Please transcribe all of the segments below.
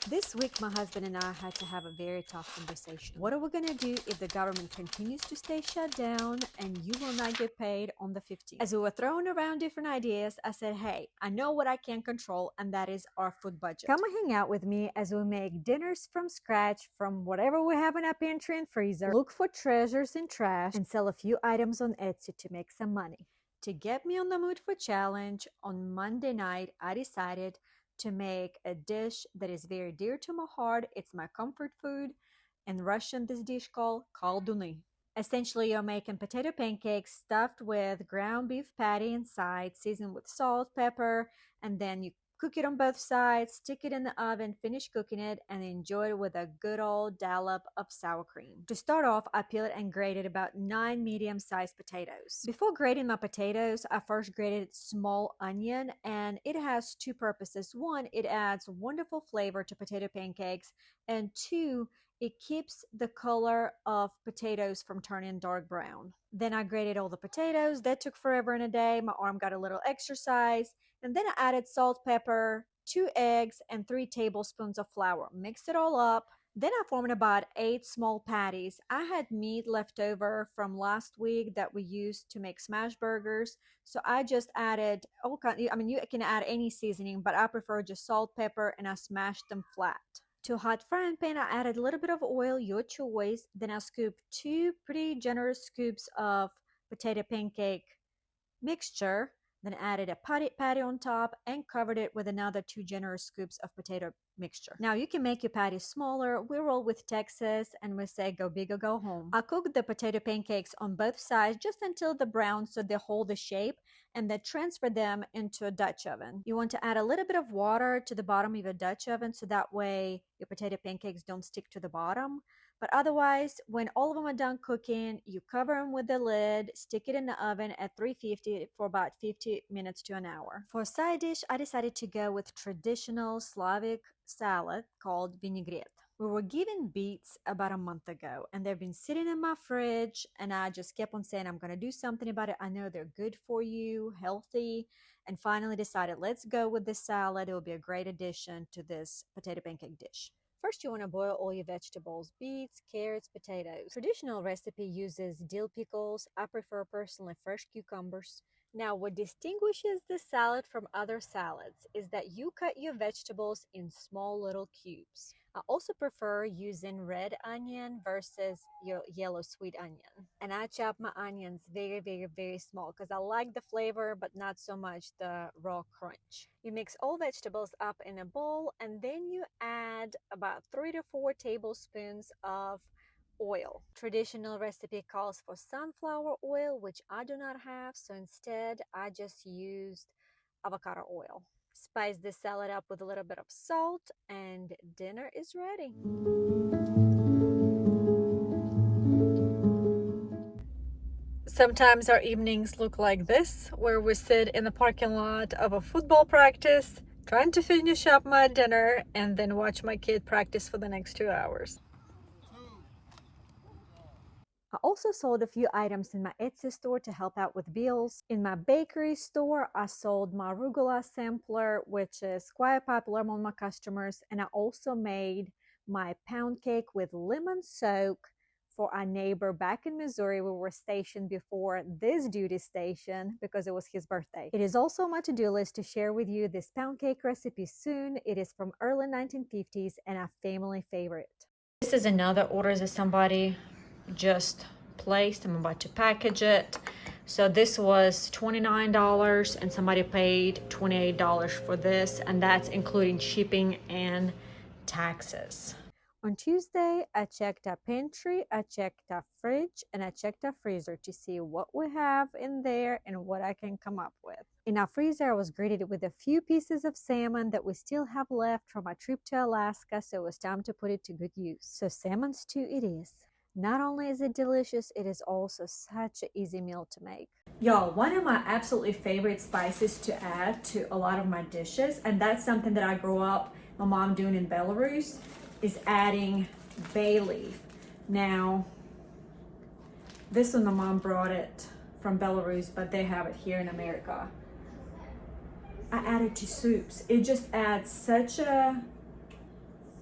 This week, my husband and I had to have a very tough conversation. What are we going to do if the government continues to stay shut down and you will not get paid on the 15th? As we were throwing around different ideas, I said, hey, I know what I can control, and that is our food budget. Come hang out with me as we make dinners from scratch from whatever we have in our pantry and freezer, look for treasures in trash, and sell a few items on Etsy to make some money. To get me on the mood for challenge, on Monday night, I decided to make a dish that is very dear to my heart. It's my comfort food. In Russian, this dish called Kaldyni. Essentially, you're making potato pancakes stuffed with ground beef patty inside, seasoned with salt, pepper, and then you cook it on both sides, stick it in the oven, finish cooking it, and enjoy it with a good old dollop of sour cream. To start off, I peeled and grated about 9 medium-sized potatoes. Before grating my potatoes, I first grated small onion, and it has two purposes. One, it adds wonderful flavor to potato pancakes, and two, it keeps the color of potatoes from turning dark brown. Then I grated all the potatoes. That took forever and a day. My arm got a little exercise. And then I added salt, pepper, 2 eggs, and 3 tablespoons of flour. Mixed it all up. Then I formed about 8 small patties. I had meat left over from last week that we used to make smash burgers. So I just added, you can add any seasoning, but I prefer just salt, pepper, and I smashed them flat. To a hot frying pan, I added a little bit of oil, your choice. Then I scooped 2 pretty generous scoops of potato pancake mixture. Then added a patty on top and covered it with another 2 generous scoops of potato mixture. Now you can make your patties smaller. We roll with Texas and we say go big or go home. I cooked the potato pancakes on both sides just until they're brown so they hold the shape, and then transfer them into a Dutch oven. You want to add a little bit of water to the bottom of your Dutch oven so that way your potato pancakes don't stick to the bottom. But otherwise, when all of them are done cooking, you cover them with the lid, stick it in the oven at 350 for about 50 minutes to an hour. For a side dish, I decided to go with traditional Slavic salad called vinaigrette. We were given beets about a month ago, and they've been sitting in my fridge, and I just kept on saying, I'm going to do something about it. I know they're good for you, healthy, and finally decided, let's go with this salad. It will be a great addition to this potato pancake dish. First, you want to boil all your vegetables, beets, carrots, potatoes. Traditional recipe uses dill pickles. I prefer personally fresh cucumbers. Now, what distinguishes this salad from other salads is that you cut your vegetables in small little cubes. I also prefer using red onion versus your yellow sweet onion. And I chop my onions very, very, very small because I like the flavor, but not so much the raw crunch. You mix all vegetables up in a bowl, and then you add about 3 to 4 tablespoons of oil. Traditional recipe calls for sunflower oil, which I do not have, so instead I just used avocado oil. Spice this salad up with a little bit of salt, and dinner is ready. Sometimes our evenings look like this, where we sit in the parking lot of a football practice, trying to finish up my dinner, and then watch my kid practice for the next 2 hours. I also sold a few items in my Etsy store to help out with bills. In my bakery store, I sold my arugula sampler, which is quite popular among my customers, and I also made my pound cake with lemon soak for our neighbor back in Missouri. We were stationed before this duty station because it was his birthday. It is also on my to-do list to share with you this pound cake recipe soon. It is from early 1950s and a family favorite. This is another order that somebody just placed. I'm about to package it. So this was $29 and somebody paid $28 for this, and that's including shipping and taxes. On Tuesday, I checked our pantry, I checked our fridge, and I checked our freezer to see what we have in there and what I can come up with. In our freezer, I was greeted with a few pieces of salmon that we still have left from our trip to Alaska, so it was time to put it to good use. So salmon stew it is. Not only is it delicious, it is also such an easy meal to make. Y'all, one of my absolutely favorite spices to add to a lot of my dishes, and that's something that I grew up my mom doing in Belarus, is adding bay leaf. Now, this one my mom brought it from Belarus, but they have it here in America. I add it to soups. It just adds such a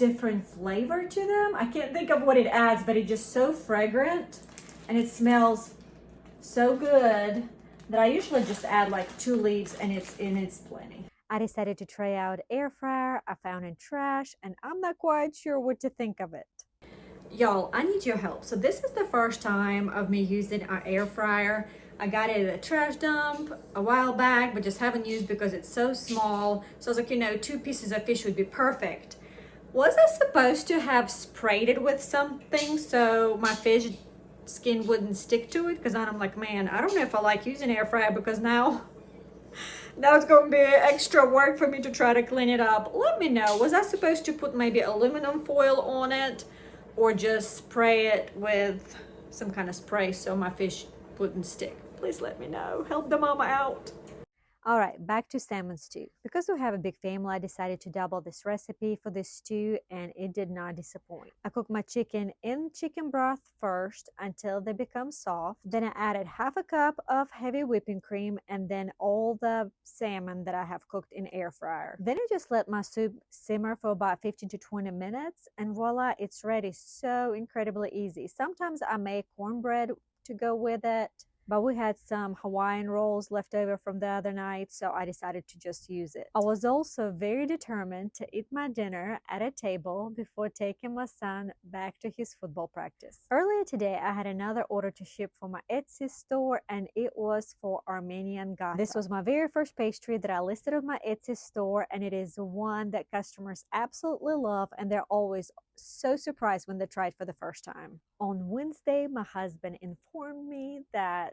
different flavor to them. I can't think of what it adds, but it's just so fragrant and it smells so good that I usually just add like 2 leaves and it's plenty. I decided to try out air fryer. I found it trash and I'm not quite sure what to think of it. Y'all, I need your help. So this is the first time of me using our air fryer. I got it at a trash dump a while back, but just haven't used because it's so small. So I was like, you know, 2 pieces of fish would be perfect. Was I supposed to have sprayed it with something so my fish skin wouldn't stick to it? Because I'm like, man, I don't know if I like using air fryer because now it's going to be extra work for me to try to clean it up. Let me know. Was I supposed to put maybe aluminum foil on it or just spray it with some kind of spray so my fish wouldn't stick? Please let me know. Help the mama out. All right, back to salmon stew. Because we have a big family, I decided to double this recipe for this stew and it did not disappoint. I cooked my chicken in chicken broth first until they become soft. Then I added half a cup of heavy whipping cream and then all the salmon that I have cooked in air fryer. Then I just let my soup simmer for about 15 to 20 minutes and voila, it's ready. So incredibly easy. Sometimes I make cornbread to go with it, but we had some Hawaiian rolls left over from the other night, so I decided to just use it. I was also very determined to eat my dinner at a table before taking my son back to his football practice. Earlier today, I had another order to ship for my Etsy store, and it was for Armenian Gata. This was my very first pastry that I listed on my Etsy store, and it is one that customers absolutely love, and they're always so surprised when they try it for the first time. On Wednesday, my husband informed me that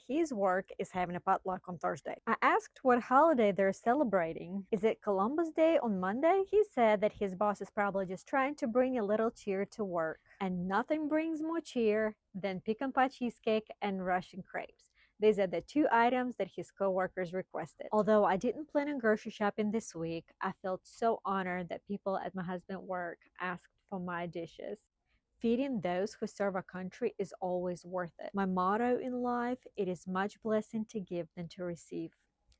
his work is having a potluck on Thursday. I asked what holiday they're celebrating. Is it Columbus Day on Monday? He said that his boss is probably just trying to bring a little cheer to work. And nothing brings more cheer than pecan pie cheesecake and Russian crepes. These are the 2 items that his coworkers requested. Although I didn't plan on grocery shopping this week, I felt so honored that people at my husband's work asked for my dishes. Feeding those who serve our country is always worth it. My motto in life, it is much blessing to give than to receive.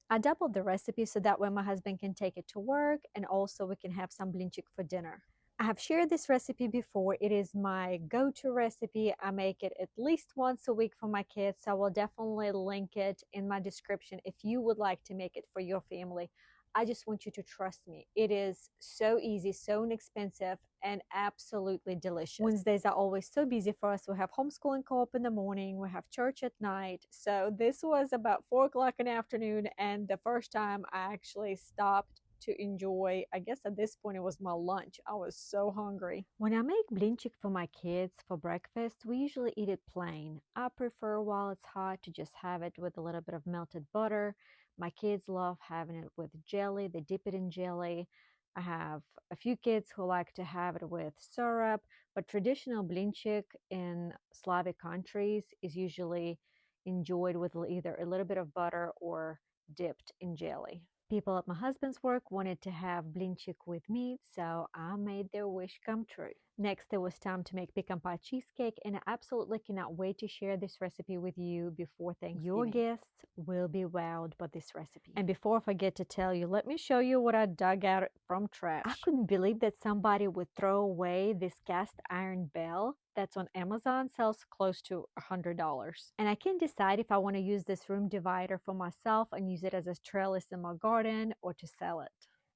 I doubled the recipe so that way my husband can take it to work and also we can have some blinchik for dinner. I have shared this recipe before. It is my go-to recipe. I make it at least once a week for my kids, so I will definitely link it in my description if you would like to make it for your family. I just want you to trust me. It is so easy, so inexpensive, and absolutely delicious. Wednesdays are always so busy for us. We have homeschooling co-op in the morning, we have church at night. So this was about 4 o'clock in the afternoon, and the first time I actually stopped to enjoy, I guess at this point it was my lunch. I was so hungry. When I make blinchik for my kids for breakfast, we usually eat it plain. I prefer while it's hot to just have it with a little bit of melted butter. My kids love having it with jelly. They dip it in jelly. I have a few kids who like to have it with syrup, but traditional blinchik in Slavic countries is usually enjoyed with either a little bit of butter or dipped in jelly. People at my husband's work wanted to have blinchik with meat, so I made their wish come true. Next, it was time to make pecan pie cheesecake, and I absolutely cannot wait to share this recipe with you before Thanksgiving. Your guests will be wowed by this recipe. And before I forget to tell you, let me show you what I dug out from trash. I couldn't believe that somebody would throw away this cast iron bell that's on Amazon, sells close to $100. And I can't decide if I want to use this room divider for myself and use it as a trellis in my garden or to sell it.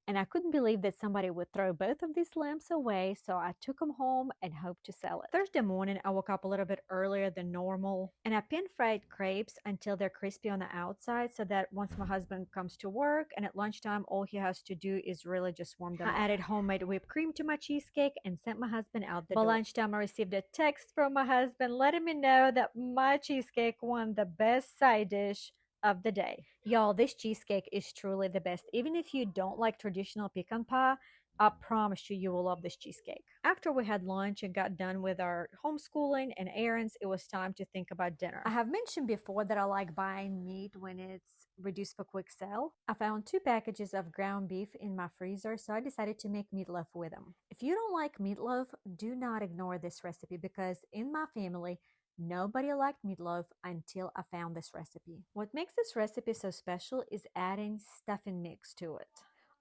And I couldn't believe that somebody would throw both of these lamps away, so I took them home and hoped to sell it. Thursday morning, I woke up a little bit earlier than normal, and I pan-fried crepes until they're crispy on the outside so that once my husband comes to work and at lunchtime, all he has to do is really just warm them up. I added homemade whipped cream to my cheesecake and sent my husband out the door. By lunchtime, I received a text from my husband letting me know that my cheesecake won the best side dish of the day. Y'all, this cheesecake is truly the best. Even if you don't like traditional pecan pie, I promise you, you will love this cheesecake. After we had lunch and got done with our homeschooling and errands, it was time to think about dinner. I have mentioned before that I like buying meat when it's reduced for quick sale. I found 2 packages of ground beef in my freezer, so I decided to make meatloaf with them. If you don't like meatloaf, do not ignore this recipe because in my family, nobody liked meatloaf until I found this recipe. What makes this recipe so special is adding stuffing mix to it.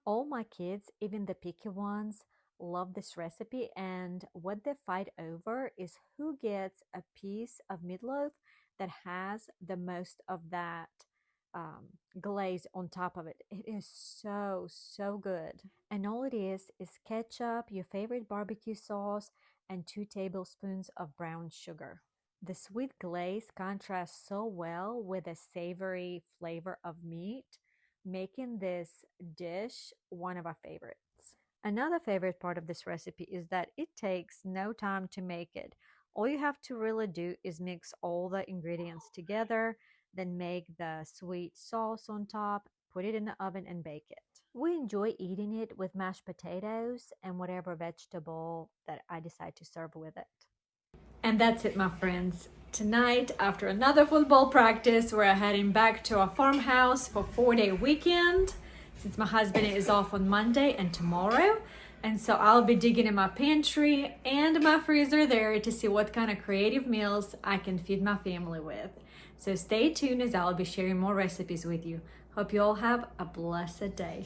All my kids, even the picky ones, love this recipe, and what they fight over is who gets a piece of meatloaf that has the most of that glaze on top of it. It is so, so good. And all it is ketchup, your favorite barbecue sauce, and 2 tablespoons of brown sugar. The sweet glaze contrasts so well with the savory flavor of meat, making this dish one of our favorites. Another favorite part of this recipe is that it takes no time to make it. All you have to really do is mix all the ingredients together, then make the sweet sauce on top, put it in the oven, and bake it. We enjoy eating it with mashed potatoes and whatever vegetable that I decide to serve with it. And that's it, my friends. Tonight, after another football practice, we're heading back to our farmhouse for 4-day weekend, since my husband is off on Monday and tomorrow. And so I'll be digging in my pantry and my freezer there to see what kind of creative meals I can feed my family with. So stay tuned as I'll be sharing more recipes with you. Hope you all have a blessed day.